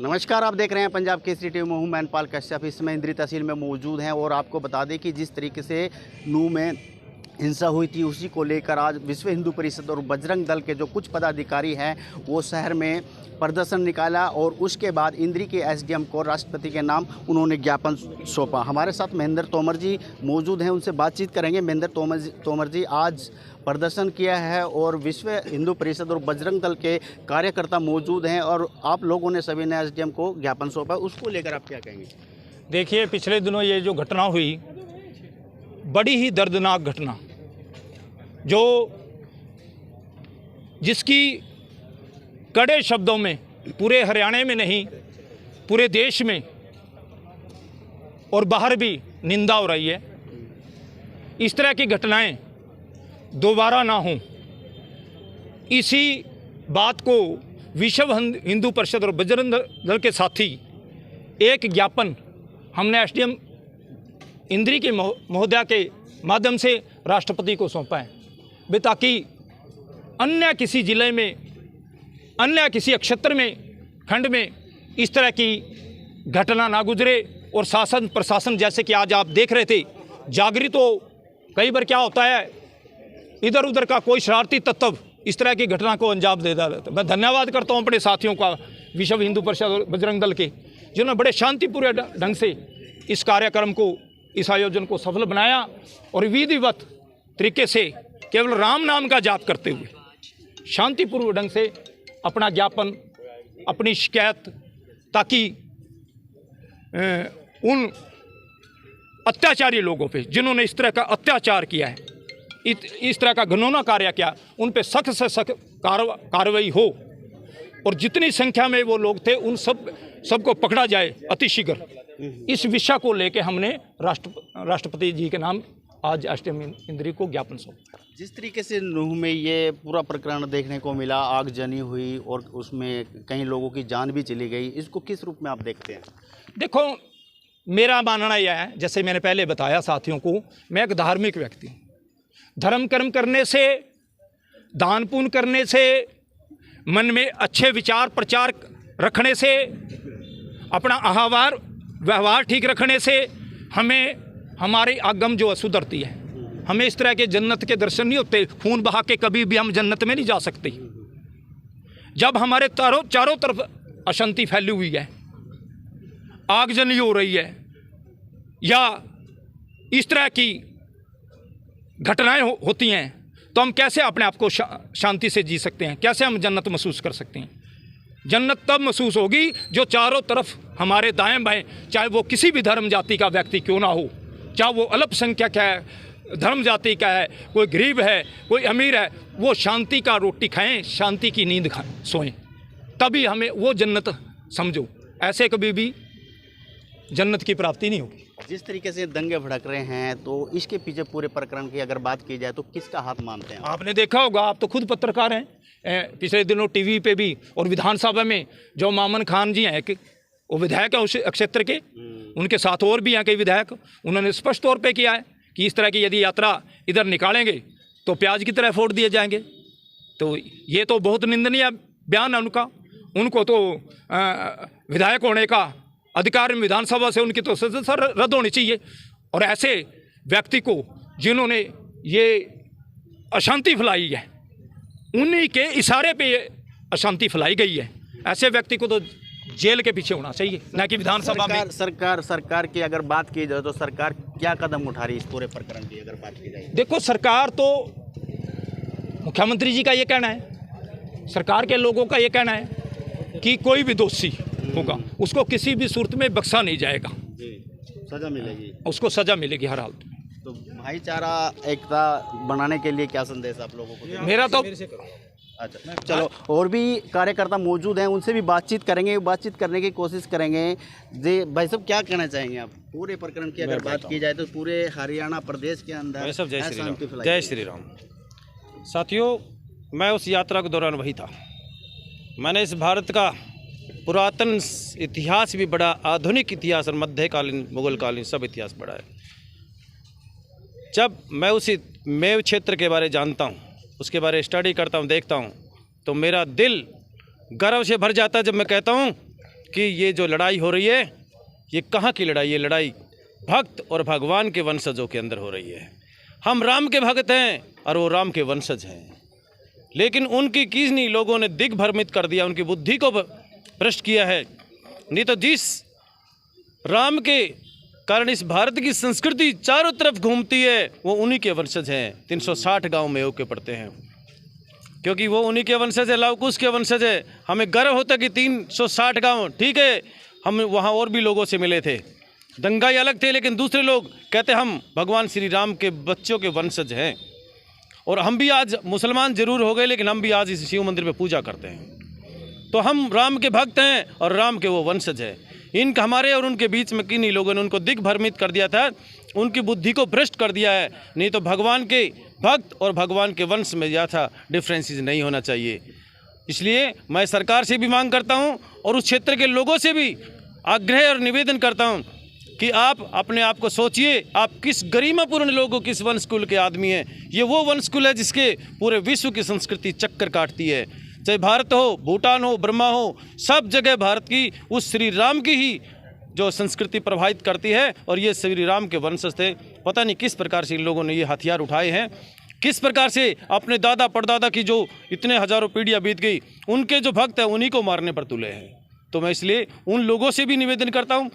नमस्कार, आप देख रहे हैं पंजाब केसरी टीवी में हूं मैनपाल कश्यप। इसमें इंद्री तहसील में मौजूद हैं और आपको बता दें कि जिस तरीके से नूह में हिंसा हुई थी उसी को लेकर आज विश्व हिंदू परिषद और बजरंग दल के जो कुछ पदाधिकारी हैं वो शहर में प्रदर्शन निकाला और उसके बाद इंद्री के एसडीएम को राष्ट्रपति के नाम उन्होंने ज्ञापन सौंपा। हमारे साथ महेंद्र तोमर जी मौजूद हैं, उनसे बातचीत करेंगे। महेंद्र तोमर जी, आज प्रदर्शन किया है और विश्व हिंदू परिषद और बजरंग दल के कार्यकर्ता मौजूद हैं और आप लोगों ने सभी ने एसडीएम को ज्ञापन सौंपा, उसको लेकर आप क्या कहेंगे? देखिए, पिछले दिनों ये जो घटना हुई, बड़ी ही दर्दनाक घटना, जिसकी कड़े शब्दों में पूरे हरियाणा में नहीं पूरे देश में और बाहर भी निंदा हो रही है। इस तरह की घटनाएं दोबारा ना हों, इसी बात को विश्व हिंदू परिषद और बजरंग दल के साथी एक ज्ञापन हमने एसडीएम इंद्री के महोदया के माध्यम से राष्ट्रपति को सौंपा है, ताकि अन्य किसी जिले में, अन्य किसी क्षेत्र में, खंड में इस तरह की घटना ना गुजरे और शासन प्रशासन, जैसे कि आज आप देख रहे थे, जागृत हो। कई बार क्या होता है, इधर उधर का कोई शरारती तत्व इस तरह की घटना को अंजाम दे देता है। मैं धन्यवाद करता हूं अपने साथियों का, विश्व हिंदू परिषद और बजरंग दल के, जिन्होंने बड़े शांतिपूर्ण ढंग से इस कार्यक्रम को, इस आयोजन को सफल बनाया और विधिवत तरीके से केवल राम नाम का जाप करते हुए शांतिपूर्ण ढंग से अपना ज्ञापन, अपनी शिकायत, ताकि उन अत्याचारी लोगों पे जिन्होंने इस तरह का अत्याचार किया है, इस तरह का घिनौना कार्य किया, उन पे सख्त से सख्त कार्रवाई हो और जितनी संख्या में वो लोग थे उन सबको पकड़ा जाए अतिशीघ्र। इस विषय को लेके हमने राष्ट्रपति जी के नाम आज एसडीएम इंद्री को ज्ञापन सौंपा। जिस तरीके से नूह में ये पूरा प्रकरण देखने को मिला, आगजनी हुई और उसमें कई लोगों की जान भी चली गई, इसको किस रूप में आप देखते हैं? देखो, मेरा मानना यह है, जैसे मैंने पहले बताया साथियों को, मैं एक धार्मिक व्यक्ति हूँ। धर्म कर्म करने से, दान पुण्य करने से, मन में अच्छे विचार प्रचार रखने से, अपना आहार व्यवहार ठीक रखने से हमें हमारी आगम जो सुधरती है। हमें इस तरह के जन्नत के दर्शन नहीं होते, खून बहा के कभी भी हम जन्नत में नहीं जा सकते। जब हमारे चारों तरफ अशांति फैली हुई है, आगजनी हो रही है या इस तरह की घटनाएं होती हैं, तो हम कैसे अपने आप को शांति से जी सकते हैं? कैसे हम जन्नत महसूस कर सकते हैं? जन्नत तब महसूस होगी जो चारों तरफ हमारे दाएं बाएं, चाहे वो किसी भी धर्म जाति का व्यक्ति क्यों ना हो, चाहे वो अल्पसंख्यक है, धर्म जाति का है, कोई गरीब है, कोई अमीर है, वो शांति का रोटी खाएं, शांति की नींद खाएं, सोएं, तभी हमें वो जन्नत समझो। ऐसे कभी भी जन्नत की प्राप्ति नहीं होगी। जिस तरीके से दंगे भड़क रहे हैं, तो इसके पीछे पूरे प्रकरण की अगर बात की जाए तो किसका हाथ मानते हैं? आपने देखा होगा, आप तो खुद पत्रकार हैं, पिछले दिनों टीवी पे भी और विधानसभा में जो मामन खान जी हैं, वो विधायक है उस क्षेत्र के, उनके साथ और भी हैं कई विधायक, उन्होंने स्पष्ट तौर पे किया है कि इस तरह की यदि यात्रा इधर निकालेंगे तो प्याज की तरह फोड़ दिए जाएंगे। तो ये तो बहुत निंदनीय बयान है उनका। उनको तो विधायक होने का अधिकार विधानसभा से उनकी तो सदस्यता रद्द होनी चाहिए। और ऐसे व्यक्ति को जिन्होंने ये अशांति फैलाई है, उन्हीं के इशारे पे ये अशांति फैलाई गई है, ऐसे व्यक्ति को तो जेल के पीछे होना चाहिए, न कि विधानसभा में। सरकार की अगर बात की जाए तो सरकार क्या कदम उठा रही है इस पूरे प्रकरण की अगर बात की जाए? देखो, सरकार तो, मुख्यमंत्री जी का ये कहना है, सरकार के लोगों का ये कहना है कि कोई भी दोषी होगा उसको किसी भी सूरत में बख्शा नहीं जाएगा, सजा मिलेगी, उसको सजा मिलेगी हर हालत में। तो भाईचारा एकता बनाने के लिए क्या संदेश आप लोगों को? मेरा तो अच्छा, चलो, और भी कार्यकर्ता मौजूद हैं, उनसे भी बातचीत करने की कोशिश करेंगे। जी भाई साहब, क्या कहना चाहेंगे आप पूरे प्रकरण की अगर बात की जाए तो? पूरे हरियाणा प्रदेश के अंदर जय श्री राम। साथियों, मैं उस यात्रा के दौरान वही था। मैंने इस भारत का पुरातन इतिहास भी बड़ा, आधुनिक इतिहास और मध्यकालीन मुगलकालीन सब इतिहास पढ़ा है। जब मैं उसी मेव क्षेत्र के बारे जानता हूँ, उसके बारे स्टडी करता हूँ, देखता हूँ, तो मेरा दिल गर्व से भर जाता है जब मैं कहता हूँ कि ये जो लड़ाई हो रही है ये कहाँ की लड़ाई है। लड़ाई भक्त और भगवान के वंशजों के अंदर हो रही है। हम राम के भक्त हैं और वो राम के वंशज हैं, लेकिन उनकी किन्हीं लोगों ने दिग्भ्रमित कर दिया, उनकी बुद्धि को भ्रष्ट किया है। नहीं तो जिस राम के कारण इस भारत की संस्कृति चारों तरफ घूमती है वो उन्हीं के वंशज हैं। 360 गांव में होके पड़ते हैं, क्योंकि वो उन्हीं के वंशज है, लव कुश के वंशज है। हमें गर्व होता कि 360 गांव, ठीक है, हम वहाँ और भी लोगों से मिले थे, दंगाई अलग थे, लेकिन दूसरे लोग कहते हम भगवान श्री राम के बच्चों के वंशज हैं। और हम भी आज मुसलमान जरूर हो गए, लेकिन हम भी आज इस शिव मंदिर में पूजा करते हैं। तो हम राम के भक्त हैं और राम के वो वंशज हैं। इनका हमारे और उनके बीच में किन्हीं लोगों ने उनको दिग्भ्रमित कर दिया था, उनकी बुद्धि को भ्रष्ट कर दिया है। नहीं तो भगवान के भक्त और भगवान के वंश में था डिफ्रेंसेस नहीं होना चाहिए। इसलिए मैं सरकार से भी मांग करता हूं और उस क्षेत्र के लोगों से भी आग्रह और निवेदन करता हूं कि आप अपने आप को सोचिए, आप किस गरिमापूर्ण लोगों, किस वंश कुल के आदमी हैं। ये वो वंश कुल है जिसके पूरे विश्व की संस्कृति चक्कर काटती है। चाहे भारत हो, भूटान हो, ब्रह्मा हो, सब जगह भारत की उस श्री राम की ही जो संस्कृति प्रभावित करती है। और ये श्री राम के वंशज थे। पता नहीं किस प्रकार से इन लोगों ने ये हथियार उठाए हैं, किस प्रकार से अपने दादा परदादा की जो इतने हजारों पीढ़ियाँ बीत गई, उनके जो भक्त हैं उन्हीं को मारने पर तुले हैं। तो मैं इसलिए उन लोगों से भी निवेदन करता हूँ,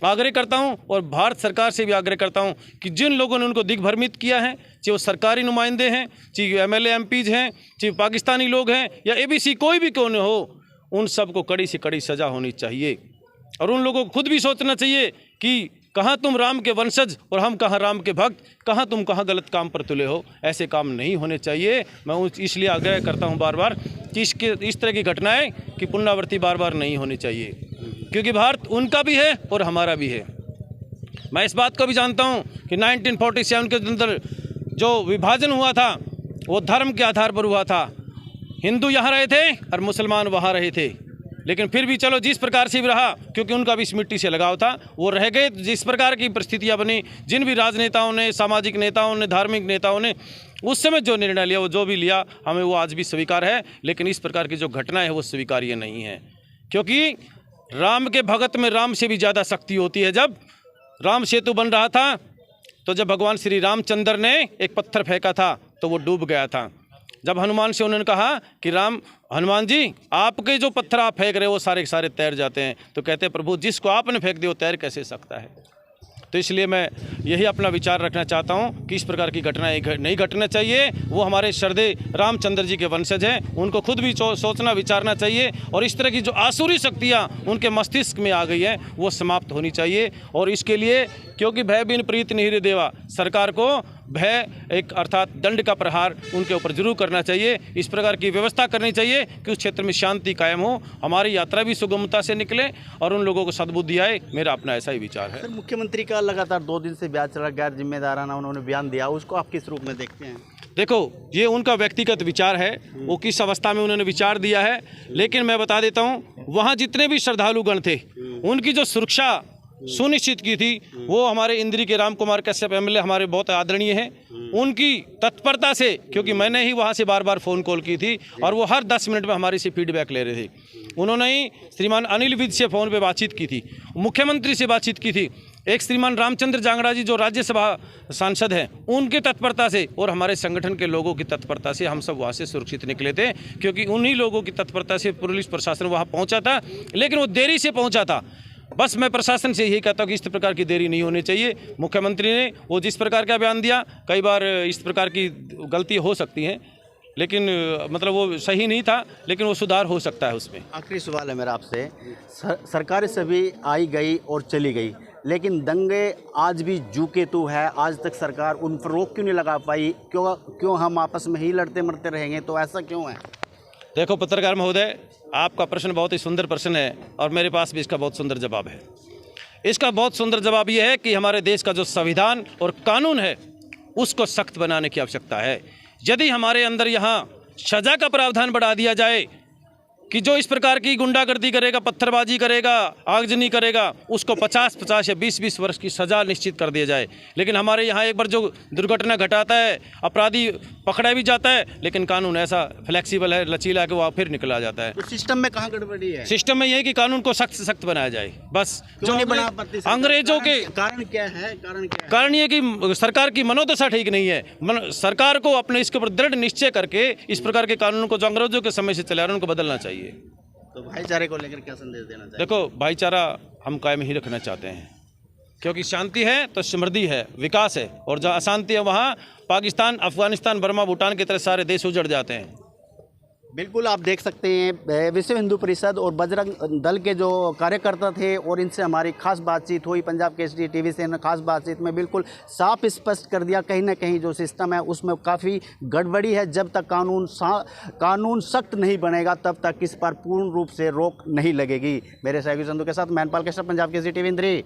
आग्रह करता हूं और भारत सरकार से भी आग्रह करता हूं कि जिन लोगों ने उनको दिग्भ्रमित किया है, चाहे वो सरकारी नुमाइंदे हैं, चाहे MLA MPs हैं, चाहे पाकिस्तानी लोग हैं या ABC कोई भी क्यों न हो, उन सबको कड़ी से कड़ी सज़ा होनी चाहिए। और उन लोगों को खुद भी सोचना चाहिए कि कहाँ तुम राम के वंशज और हम कहाँ राम के भक्त, कहाँ गलत काम पर तुले हो। ऐसे काम नहीं होने चाहिए। मैं इसलिए आग्रह करता हूँ बार बार कि इस तरह की घटनाएँ की पुनरावृत्ति बार बार नहीं होनी चाहिए, क्योंकि भारत उनका भी है और हमारा भी है। मैं इस बात को भी जानता हूं कि 1947 के अंदर जो विभाजन हुआ था वो धर्म के आधार पर हुआ था। हिंदू यहाँ रहे थे और मुसलमान वहाँ रहे थे, लेकिन फिर भी चलो जिस प्रकार से भी रहा, क्योंकि उनका भी इस मिट्टी से लगाव था, वो रह गए। जिस प्रकार की परिस्थितियाँ बनी, जिन भी राजनेताओं ने, सामाजिक नेताओं ने, धार्मिक नेताओं ने उस समय जो निर्णय लिया, वो जो भी लिया, हमें वो आज भी स्वीकार है। लेकिन इस प्रकार की जो घटनाएँ हैं वो स्वीकार्य नहीं है, क्योंकि राम के भगत में राम से भी ज़्यादा शक्ति होती है। जब राम सेतु बन रहा था तो जब भगवान श्री रामचंद्र ने एक पत्थर फेंका था तो वो डूब गया था। जब हनुमान से उन्होंने कहा कि हनुमान जी आपके जो पत्थर आप फेंक रहे हो वो सारे के सारे तैर जाते हैं, तो कहते हैं प्रभु जिसको आपने फेंक दिया वो तैर कैसे सकता है। तो इसलिए मैं यही अपना विचार रखना चाहता हूं कि इस प्रकार की घटनाएं नहीं घटना चाहिए। वो हमारे श्रद्धेय रामचंद्र जी के वंशज हैं, उनको खुद भी सोचना विचारना चाहिए। और इस तरह की जो आसुरी शक्तियां उनके मस्तिष्क में आ गई हैं वो समाप्त होनी चाहिए। और इसके लिए, क्योंकि भय बिन प्रीत नहीं देवा, सरकार को भय एक अर्थात दंड का प्रहार उनके ऊपर जरूर करना चाहिए। इस प्रकार की व्यवस्था करनी चाहिए कि उस क्षेत्र में शांति कायम हो, हमारी यात्रा भी सुगमता से निकले और उन लोगों को सद्बुद्धि आए। मेरा अपना ऐसा ही विचार है। सर, मुख्यमंत्री का लगातार 2 दिन से बयान चला, गैर जिम्मेदाराना उन्होंने बयान दिया, उसको आप किस रूप में देखते हैं? देखो, ये उनका व्यक्तिगत विचार है, वो किस अवस्था में उन्होंने विचार दिया है। लेकिन मैं बता देता हूँ, वहाँ जितने भी श्रद्धालुगण थे उनकी जो सुरक्षा सुनिश्चित की थी वो हमारे इंद्री के राम कुमार कश्यप MLA हमारे बहुत आदरणीय हैं। उनकी तत्परता से, क्योंकि मैंने ही वहाँ से बार बार फ़ोन कॉल की थी और वो हर 10 मिनट में हमारी से फीडबैक ले रहे थे। उन्होंने ही श्रीमान अनिल विज से फ़ोन पे बातचीत की थी, मुख्यमंत्री से बातचीत की थी, एक श्रीमान रामचंद्र जांगड़ा जी जो राज्यसभा सांसद हैं उनकी तत्परता से और हमारे संगठन के लोगों की तत्परता से हम सब वहाँ से सुरक्षित निकले थे। क्योंकि उन्हीं लोगों की तत्परता से पुलिस प्रशासन वहाँ पहुँचा था, लेकिन वो देरी से पहुँचा था। बस मैं प्रशासन से यही कहता हूँ कि इस प्रकार की देरी नहीं होनी चाहिए। मुख्यमंत्री ने वो जिस प्रकार का बयान दिया, कई बार इस प्रकार की गलती हो सकती हैं, लेकिन मतलब वो सही नहीं था, लेकिन वो सुधार हो सकता है उसमें। आखिरी सवाल है मेरा आपसे, सरकारें सभी आई गई और चली गई, लेकिन दंगे आज भी जू के तू है। आज तक सरकार उन पर रोक क्यों नहीं लगा पाई? क्यों हम आपस में ही लड़ते मरते रहेंगे? तो ऐसा क्यों है? देखो पत्रकार महोदय, आपका प्रश्न बहुत ही सुंदर प्रश्न है और मेरे पास भी इसका बहुत सुंदर जवाब है। इसका बहुत सुंदर जवाब यह है कि हमारे देश का जो संविधान और कानून है उसको सख्त बनाने की आवश्यकता है। यदि हमारे अंदर यहाँ सज़ा का प्रावधान बढ़ा दिया जाए कि जो इस प्रकार की गुंडागर्दी करेगा, पत्थरबाजी करेगा, आगजनी करेगा, उसको 50-50 या 20-20 वर्ष की सज़ा निश्चित कर दिया जाए। लेकिन हमारे यहाँ एक बार जो दुर्घटना घटाता है, अपराधी पकड़ा भी जाता है, लेकिन कानून ऐसा फ्लेक्सिबल है, लचीला है कि वह फिर निकला जाता है। तो सिस्टम में कहाँ गड़बड़ी है? सिस्टम में यह है कि कानून को सख्त से सख्त बनाया जाए, बस। क्यों नहीं बना पाती सरकार? अंग्रेजों के कारण क्या है? कारण क्या है? कारण ये कि सरकार की मनोदशा ठीक नहीं है। सरकार को अपने इसके ऊपर दृढ़ निश्चय करके इस प्रकार के कानूनों को जो अंग्रेजों के समय से चले आ रहे हैं उनको बदलना चाहिए। तो भाईचारे को लेकर क्या संदेश देना चाहिए? देखो, भाईचारा हम कायम ही रखना चाहते हैं, क्योंकि शांति है तो समृद्धि है, विकास है, और जहाँ अशांति है वहाँ पाकिस्तान, अफगानिस्तान, बर्मा, भूटान की तरह सारे देश उजड़ जाते हैं। बिल्कुल, आप देख सकते हैं विश्व हिंदू परिषद और बजरंग दल के जो कार्यकर्ता थे और इनसे हमारी खास बातचीत हुई। पंजाब केसरी टीवी से खास बातचीत में बिल्कुल साफ स्पष्ट कर दिया, कहीं ना कहीं जो सिस्टम है उसमें काफ़ी गड़बड़ी है। जब तक कानून सख्त नहीं बनेगा तब तक इस पर पूर्ण रूप से रोक नहीं लगेगी। मेरे सहयोगी संधू के साथ मैनपाल कश्यप, पंजाब केसरी टीवी इंद्री।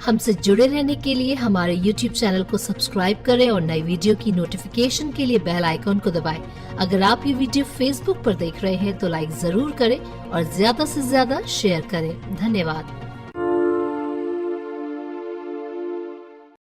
हमसे जुड़े रहने के लिए हमारे YouTube चैनल को सब्सक्राइब करें और नई वीडियो की नोटिफिकेशन के लिए बेल आइकॉन को दबाएं। अगर आप ये वीडियो Facebook पर देख रहे हैं तो लाइक जरूर करें और ज्यादा से ज्यादा शेयर करें। धन्यवाद।